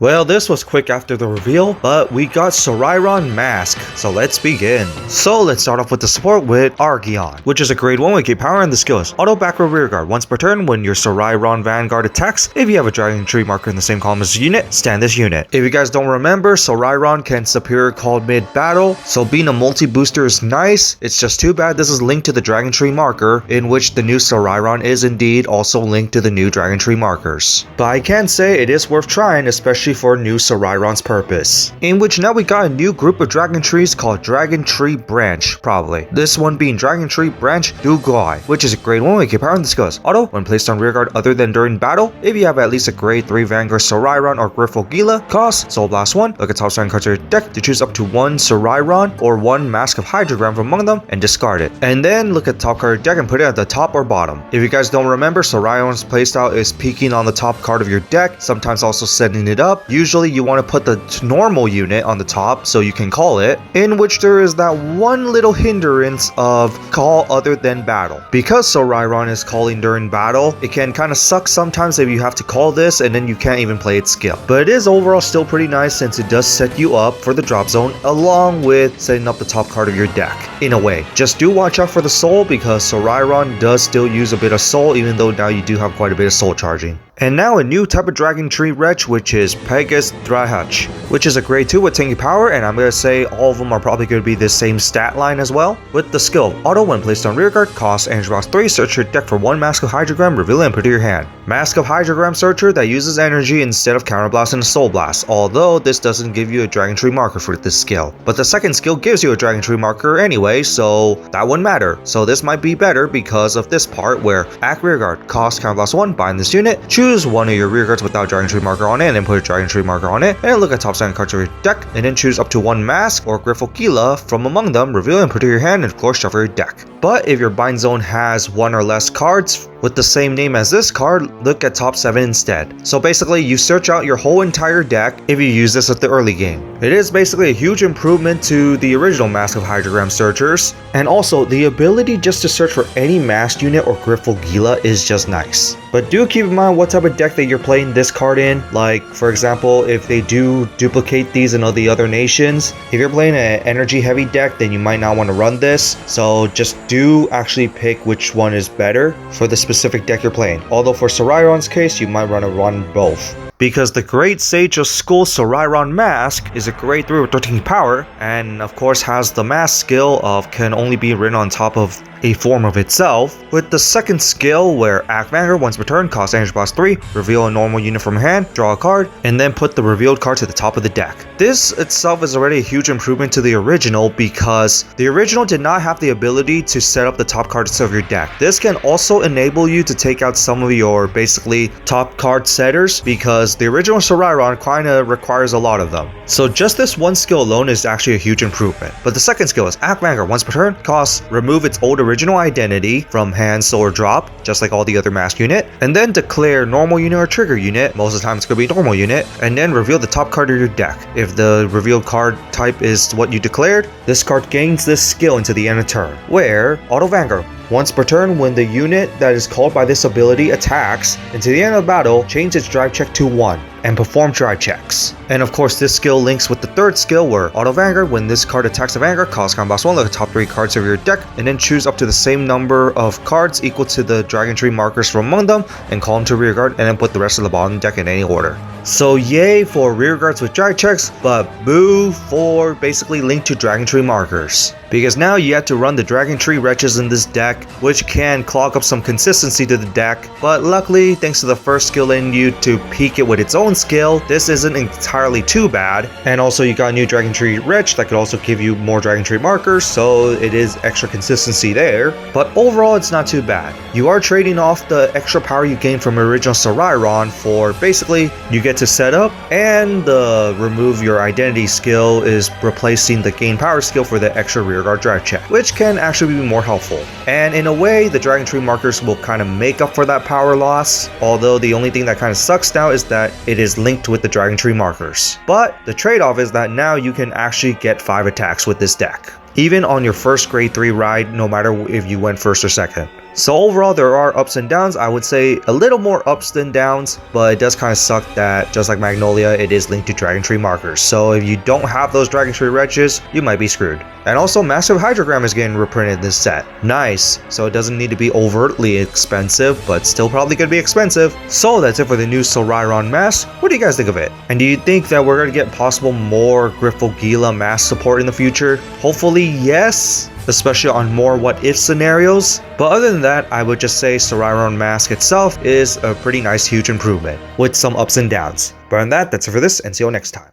Well, this was quick after the reveal, but we got Solrairon Mask, so let's begin. So let's start off with the support with Argeon, which is a grade 1 with K power, and the skill is auto back row rear guard. Once per turn, when your Solrairon Vanguard attacks, if you have a dragon tree marker in the same column as the unit, stand this unit. If you guys don't remember, Solrairon can superior called mid-battle, so being a multi-booster is nice. It's just too bad this is linked to the dragon tree marker, in which the new Solrairon is indeed also linked to the new dragon tree markers. But I can say it is worth trying, especially for new Solrairon's purpose, in which now we got a new group of dragon trees called Dragon Tree Branch, probably. This one being Dragon Tree Branch Dugoi, which is a grade 1 with power, and the skill is auto when placed on rearguard other than during battle. If you have at least a grade 3 Vanguard Solrairon or Griffogila, cost Soul Blast 1, look at top side cards of your deck to choose up to one Solrairon or one Mask of Hydrogram from among them and discard it. And then look at top card of your deck and put it at the top or bottom. If you guys don't remember, Solrairon's playstyle is peeking on the top card of your deck, sometimes also setting it up. Usually you want to put the normal unit on the top so you can call it, in which there is that one little hindrance of call other than battle. Because Solrairon is calling during battle, it can kind of suck sometimes if you have to call this and then you can't even play its skill. But it is overall still pretty nice since it does set you up for the drop zone along with setting up the top card of your deck. In a way, just do watch out for the soul because Solrairon does still use a bit of soul, even though now you do have quite a bit of soul charging. And now a new type of Dragon Tree Wretch, which is Pegas Drahach, which is a grade 2 with tanky power, and I'm going to say all of them are probably going to be the same stat line as well. With the skill auto when placed on rearguard, cost Energy Box 3, search your deck for one Mask of Hydrogram, reveal it and put it in your hand. Mask of Hydrogram searcher that uses energy instead of Counterblast and Soul Blast, although this doesn't give you a Dragon Tree marker for this skill. But the second skill gives you a Dragon Tree marker anyway, so that wouldn't matter. So this might be better because of this part where act rearguard, cost Counterblast 1, bind this unit, choose one of your rear guards without Dragon Tree marker on it, and then put a Dragon Tree marker on it, and then look at top side cards of your deck, and then choose up to one Mask or Griffogila from among them, reveal and put it in your hand, and of course shuffle your deck. But if your bind zone has one or less cards with the same name as this card, look at top 7 instead. So basically you search out your whole entire deck if you use this at the early game. It is basically a huge improvement to the original Mask of Hydrogram searchers, and also the ability just to search for any masked unit or Griffogila is just nice. But do keep in mind what type of deck that you're playing this card in. Like for example, if they do duplicate these in all the other nations, if you're playing an energy heavy deck, then you might not want to run this. So just do actually pick which one is better for the specific deck you're playing. Although for Solrairon's case, you might want to run both. Because the Great Sage of School Solrairon Mask is a grade 3 with 13 power, and of course has the mask skill of can only be written on top of a form of itself, with the second skill where act Vanguard once per turn, cost Energy Box 3, reveal a normal unit from hand, draw a card, and then put the revealed card to the top of the deck. This itself is already a huge improvement to the original because the original did not have the ability to set up the top cards of your deck. This can also enable you to take out some of your basically top card setters because the original Solrairon kinda requires a lot of them. So just this one skill alone is actually a huge improvement. But the second skill is act Vanguard once per turn, costs remove its old original identity from hand, soul, or drop, just like all the other mask unit, and then declare normal unit or trigger unit, most of the time it's going to be normal unit, and then reveal the top card of your deck. If the revealed card type is what you declared, this card gains this skill into the end of turn, where auto Vanguard once per turn, when the unit that is called by this ability attacks, into the end of battle, change its drive check to 1 and perform drive checks. And of course this skill links with the third skill where auto Vanguard, when this card attacks a Vanguard, cost Counterblast 1, look at the top 3 cards of your deck, and then choose up to the same number of cards equal to the Dragon Tree markers from among them, and call them to rearguard, and then put the rest of the bottom deck in any order. So yay for rearguards with drive checks, but boo for basically linked to Dragon Tree markers. Because now you have to run the Dragon Tree Wretches in this deck, which can clog up some consistency to the deck, but luckily, thanks to the first skill letting you to peak it with its own skill, this isn't entirely too bad. And also you got a new Dragon Tree Wretch that could also give you more Dragon Tree markers, so it is extra consistency there. But overall, it's not too bad. You are trading off the extra power you gain from original Solrairon for basically, you get to set up, and the remove your identity skill is replacing the gain power skill for the extra rearguard drive check, which can actually be more helpful. And in a way, the Dragon Tree markers will kind of make up for that power loss, although the only thing that kind of sucks now is that it is linked with the Dragon Tree markers. But the trade-off is that now you can actually get 5 attacks with this deck, even on your first grade 3 ride, no matter if you went first or second. So overall, there are ups and downs. I would say a little more ups than downs, but it does kind of suck that, just like Magnolia, it is linked to Dragon Tree markers. So if you don't have those Dragon Tree wretches, you might be screwed. And also, Massive Hydrogram is getting reprinted in this set. Nice. So it doesn't need to be overtly expensive, but still probably gonna be expensive. So that's it for the new Solrairon mask. What do you guys think of it? And do you think that we're gonna get possible more Griffogila mask support in the future? Hopefully, yes. Especially on more what-if scenarios. But other than that, I would just say Solrairon mask itself is a pretty nice huge improvement, with some ups and downs. But on that, that's it for this, and see you next time.